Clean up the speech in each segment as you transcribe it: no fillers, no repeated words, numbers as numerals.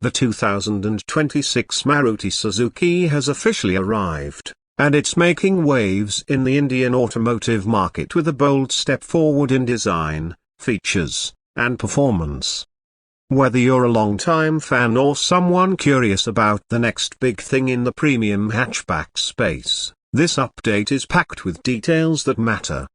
The 2026 Maruti Suzuki has officially arrived, and it's making waves in the Indian automotive market with a bold step forward in design, features, and performance. Whether you're a long-time fan or someone curious about the next big thing in the premium hatchback space, this update is packed with details that matter.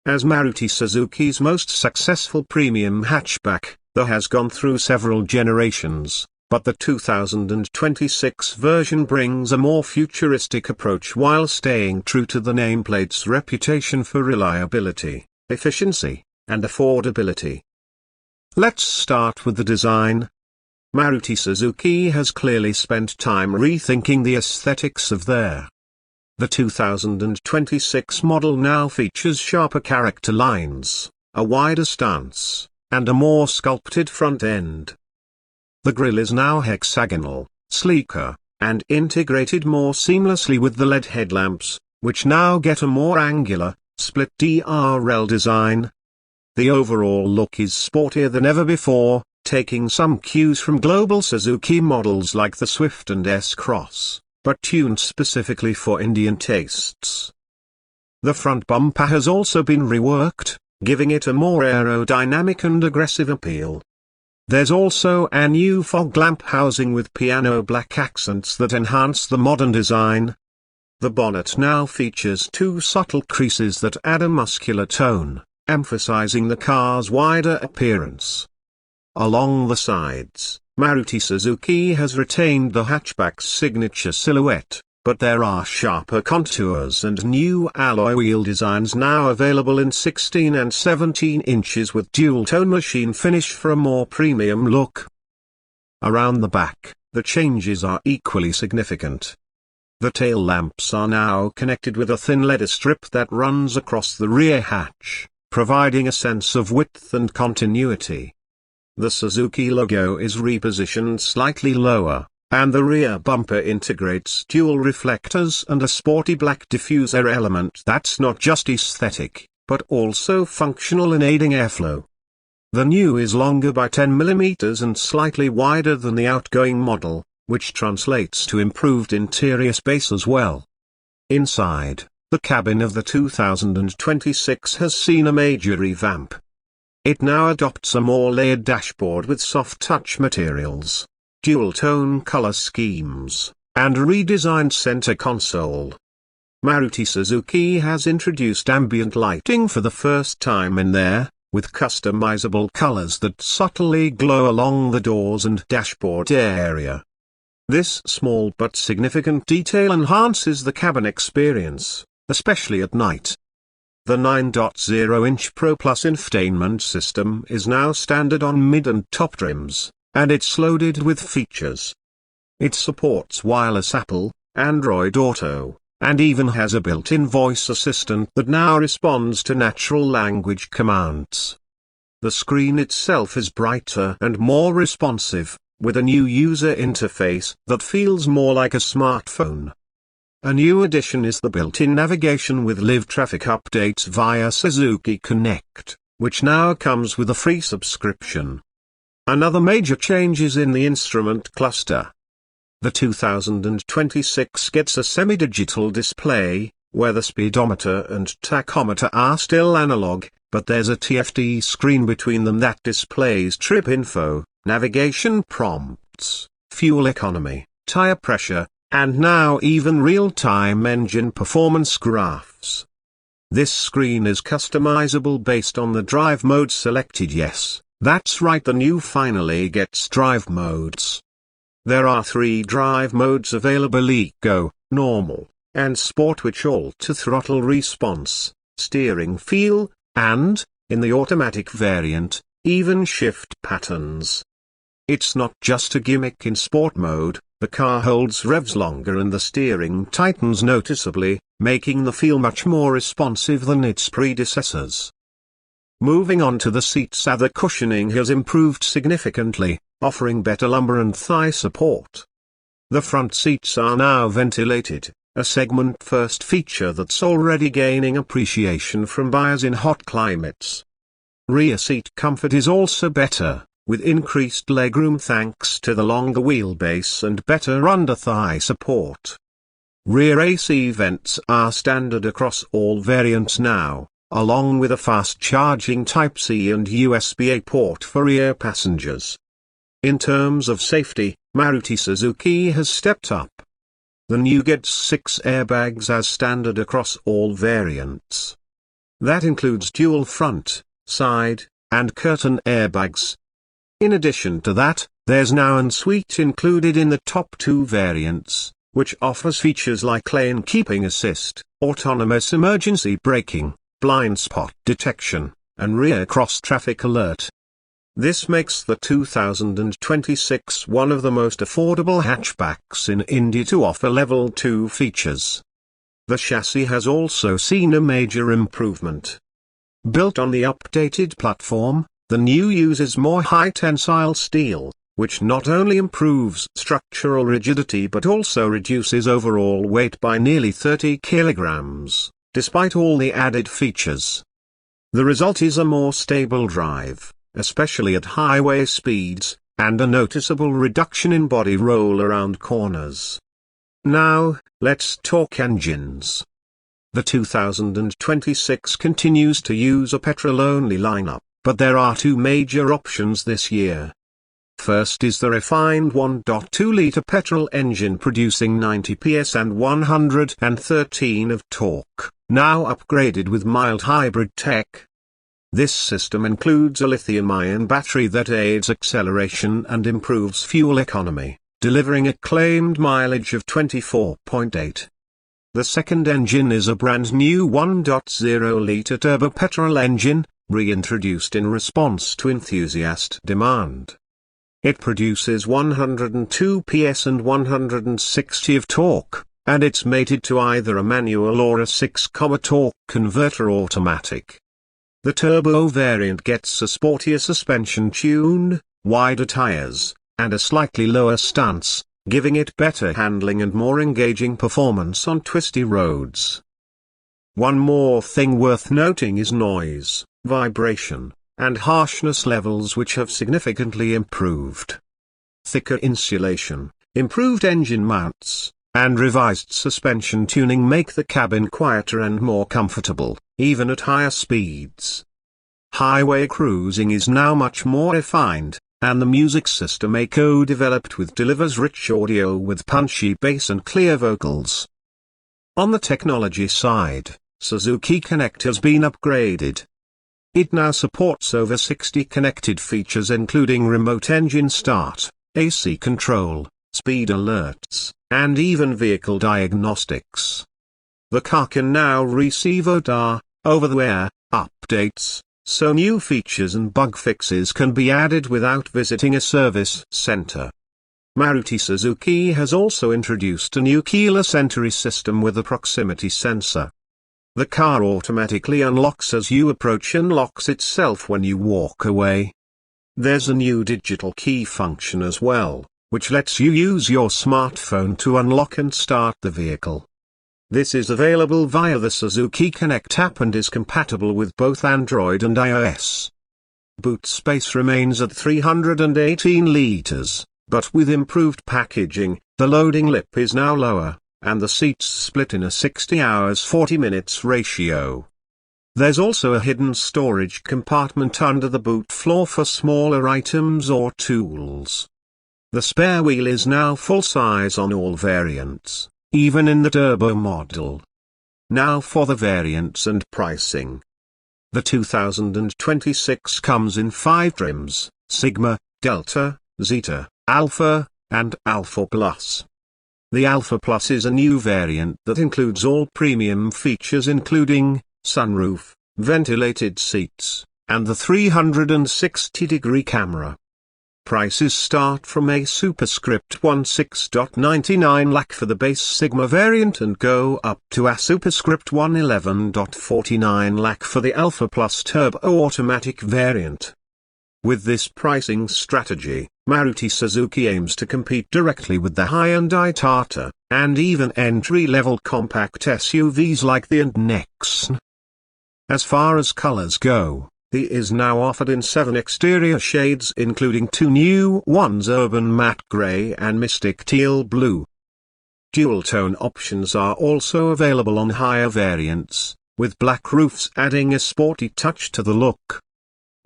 As Maruti Suzuki's most successful premium hatchback, the has gone through several generations, but the 2026 version brings a more futuristic approach while staying true to the nameplate's reputation for reliability, efficiency, and affordability. Let's start with the design. Maruti Suzuki has clearly spent time rethinking the aesthetics of their. The 2026 model now features sharper character lines, a wider stance, and a more sculpted front end. The grille is now hexagonal, sleeker, and integrated more seamlessly with the LED headlamps, which now get a more angular, split DRL design. The overall look is sportier than ever before, taking some cues from global Suzuki models like the Swift and S-Cross, but tuned specifically for Indian tastes. The front bumper has also been reworked, giving it a more aerodynamic and aggressive appeal. There's also a new fog lamp housing with piano black accents that enhance the modern design. The bonnet now features two subtle creases that add a muscular tone, emphasizing the car's wider appearance. Along the sides, Maruti Suzuki has retained the hatchback's signature silhouette, but there are sharper contours and new alloy wheel designs now available in 16 and 17 inches with dual-tone machine finish for a more premium look. Around the back, the changes are equally significant. The tail lamps are now connected with a thin leather strip that runs across the rear hatch, providing a sense of width and continuity. The Suzuki logo is repositioned slightly lower, and the rear bumper integrates dual reflectors and a sporty black diffuser element that's not just aesthetic, but also functional in aiding airflow. The new is longer by 10 mm and slightly wider than the outgoing model, which translates to improved interior space as well. Inside, the cabin of the 2026 has seen a major revamp. It now adopts a more layered dashboard with soft touch materials, dual-tone color schemes, and redesigned center console. Maruti Suzuki has introduced ambient lighting for the first time in there, with customizable colors that subtly glow along the doors and dashboard area. This small but significant detail enhances the cabin experience, especially at night. The 9.0-inch Pro Plus infotainment system is now standard on mid and top trims, and it's loaded with features. It supports wireless Apple, Android Auto, and even has a built-in voice assistant that now responds to natural language commands. The screen itself is brighter and more responsive, with a new user interface that feels more like a smartphone. A new addition is the built-in navigation with live traffic updates via Suzuki Connect, which now comes with a free subscription. Another major change is in the instrument cluster. The 2026 gets a semi-digital display, where the speedometer and tachometer are still analog, but there's a TFT screen between them that displays trip info, navigation prompts, fuel economy, tire pressure, and now even real-time engine performance graphs. This screen is customizable based on the drive mode selected. Yes, that's right, the new finally gets drive modes. There are 3 drive modes available: Eco, Normal, and Sport, which alter throttle response, steering feel, and, in the automatic variant, even shift patterns. It's not just a gimmick. In Sport mode, the car holds revs longer and the steering tightens noticeably, making the feel much more responsive than its predecessors. Moving on to the seats, the cushioning has improved significantly, offering better lumbar and thigh support. The front seats are now ventilated, a segment-first feature that's already gaining appreciation from buyers in hot climates. Rear seat comfort is also better, with increased legroom thanks to the longer wheelbase and better under-thigh support. Rear AC vents are standard across all variants now, along with a fast-charging Type-C and USB-A port for rear passengers. In terms of safety, Maruti Suzuki has stepped up. The new gets 6 airbags as standard across all variants. That includes dual front, side, and curtain airbags. In addition to that, there's now an suite included in the top 2 variants, which offers features like lane keeping assist, autonomous emergency braking, blind spot detection, and rear cross-traffic alert. This makes the 2026 one of the most affordable hatchbacks in India to offer Level 2 features. The chassis has also seen a major improvement. Built on the updated platform, the new uses more high-tensile steel, which not only improves structural rigidity but also reduces overall weight by nearly 30 kilograms, despite all the added features. The result is a more stable drive, especially at highway speeds, and a noticeable reduction in body roll around corners. Now, let's talk engines. The 2026 continues to use a petrol-only lineup, but there are 2 major options this year. First is the refined 1.2-litre petrol engine producing 90 PS and 113 of torque, now upgraded with mild hybrid tech. This system includes a lithium-ion battery that aids acceleration and improves fuel economy, delivering a claimed mileage of 24.8. The second engine is a brand new 1.0-litre turbo petrol engine, reintroduced in response to enthusiast demand. It produces 102 PS and 160 of torque, and it's mated to either a manual or a 6 torque converter automatic. The turbo variant gets a sportier suspension tune, wider tires, and a slightly lower stance, giving it better handling and more engaging performance on twisty roads. One more thing worth noting is noise, vibration, and harshness levels, which have significantly improved. Thicker insulation, improved engine mounts, and revised suspension tuning make the cabin quieter and more comfortable, even at higher speeds. Highway cruising is now much more refined, and the music system eco-developed delivers rich audio with punchy bass and clear vocals. On the technology side, Suzuki Connect has been upgraded. It now supports over 60 connected features including remote engine start, AC control, speed alerts, and even vehicle diagnostics. The car can now receive OTA, over-the-air, updates, so new features and bug fixes can be added without visiting a service center. Maruti Suzuki has also introduced a new keyless entry system with a proximity sensor. The car automatically unlocks as you approach and locks itself when you walk away. There's a new digital key function as well, which lets you use your smartphone to unlock and start the vehicle. This is available via the Suzuki Connect app and is compatible with both Android and iOS. Boot space remains at 318 liters, but with improved packaging, the loading lip is now lower, and the seats split in a 60 hours 40 minutes ratio. There's also a hidden storage compartment under the boot floor for smaller items or tools. The spare wheel is now full size on all variants, even in the turbo model. Now for the variants and pricing. The 2026 comes in 5 trims: Sigma, Delta, Zeta, Alpha, and Alpha Plus. The Alpha Plus is a new variant that includes all premium features including sunroof, ventilated seats, and the 360-degree camera. Prices start from a superscript 16.99 lakh for the base Sigma variant and go up to a superscript 111.49 lakh for the Alpha Plus Turbo automatic variant. With this pricing strategy, Maruti Suzuki aims to compete directly with the Hyundai Tata, and even entry-level compact SUVs like the and Nexon. As far as colors go, The is now offered in 7 exterior shades including 2 new ones, Urban Matte Grey and Mystic Teal Blue. Dual-tone options are also available on higher variants, with black roofs adding a sporty touch to the look.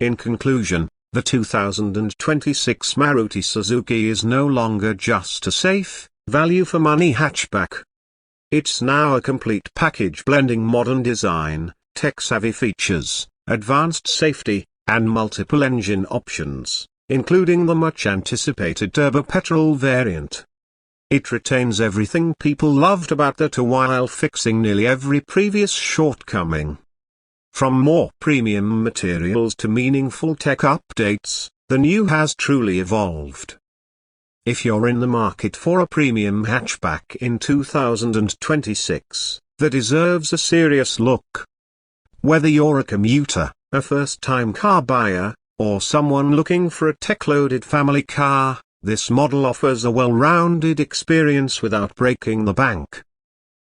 In conclusion, the 2026 Maruti Suzuki is no longer just a safe, value-for-money hatchback. It's now a complete package blending modern design, tech-savvy features, advanced safety, and multiple engine options, including the much-anticipated turbo petrol variant. It retains everything people loved about the while fixing nearly every previous shortcoming. From more premium materials to meaningful tech updates, the new has truly evolved. If you're in the market for a premium hatchback in 2026, that deserves a serious look. Whether you're a commuter, a first-time car buyer, or someone looking for a tech-loaded family car, this model offers a well-rounded experience without breaking the bank.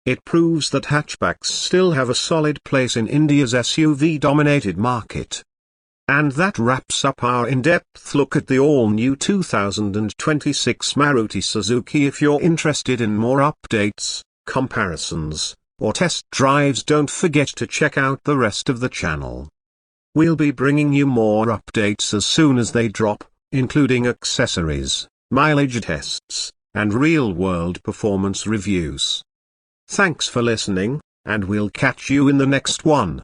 It proves that hatchbacks still have a solid place in India's SUV-dominated market. And that wraps up our in-depth look at the all-new 2026 Maruti Suzuki. If you're interested in more updates, comparisons, or test drives, don't forget to check out the rest of the channel. We'll be bringing you more updates as soon as they drop, including accessories, mileage tests, and real-world performance reviews. Thanks for listening, and we'll catch you in the next one.